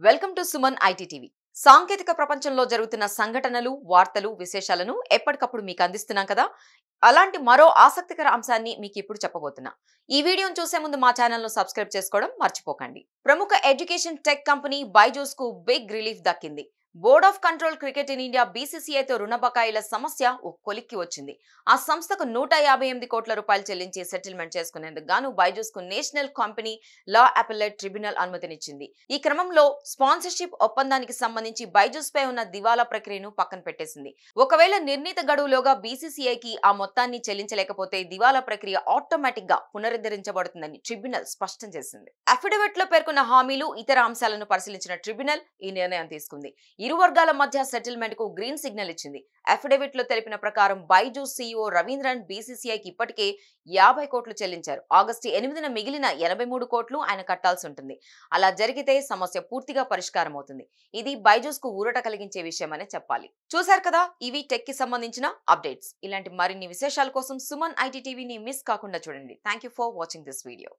Welcome to Suman IT TV. సాంకేతిక ప్రపంచంలో జరుగుతున్న సంఘటనలు, వార్తలు, విశేషాలను ఎప్పటికప్పుడు మీకు అందిస్తున్నాం కదా. అలాంటి మరో ఆసక్తికర అంశాన్ని మీకు ఇప్పుడు చెప్పబోతున్నా. ఈ వీడియోను చూసే ముందు మా ఛానల్ను సబ్స్క్రైబ్ చేసుకోవడం మర్చిపోకండి. ప్రముఖ ఎడ్యుకేషన్ టెక్ కంపెనీ బైజూస్ కు బిగ్ రిలీఫ్ దక్కింది. Board of control cricket in India బీసీసీఐతో రుణ బకాయిల సమస్య ఓ కొలిక్కి వచ్చింది. ఆ సంస్థకు 158 కోట్ల రూపాయలు చెల్లించి సెటిల్మెంట్ చేసుకునేందుకు గాను బైజూస్ కు national company law appellate tribunal అనుమతినిచ్చింది. ఈ క్రమంలో స్పాన్సర్షిప్ ఒప్పందానికి సంబంధించి బైజూస్ పై ఉన్న దివాలా ప్రక్రియను పక్కన పెట్టేసింది. ఒకవేళ నిర్ణీత గడువులోగా బీసీసీఐకి ఆ మొత్తాన్ని చెల్లించలేకపోతే దివాలా ప్రక్రియ ఆటోమేటిక్ గా పునరుద్ధరించబడుతుందని ట్రిబ్యునల్ స్పష్టం చేసింది. అఫిడవిట్ లో పేర్కొన్న హామీలు, ఇతర అంశాలను పరిశీలించిన ట్రిబ్యునల్ ఈ నిర్ణయం తీసుకుంది. ఇరు వర్గాల మధ్య సెటిల్మెంట్ కు గ్రీన్ సిగ్నల్ ఇచ్చింది. అఫిడవిట్ లో తెలిపిన ప్రకారం బైజూస్ సీఈఓ రవీంద్రన్ బీసీసీఐకి ఇప్పటికే 50 కోట్లు చెల్లించారు. ఆగస్టు 8న మిగిలిన 83 కోట్లు ఆయన కట్టాల్సి ఉంటుంది. అలా జరిగితే సమస్య పూర్తిగా పరిష్కారం అవుతుంది. ఇది బైజూస్ కు ఊరట కలిగించే విషయమనే చెప్పాలి. చూశారు కదా, ఇవి టెక్ కి సంబంధించిన అప్డేట్స్. ఇలాంటి మరిన్ని విశేషాల కోసం సుమన్ ఐటీ టీవీని మిస్ కాకుండా చూడండి. Thank you for watching this video.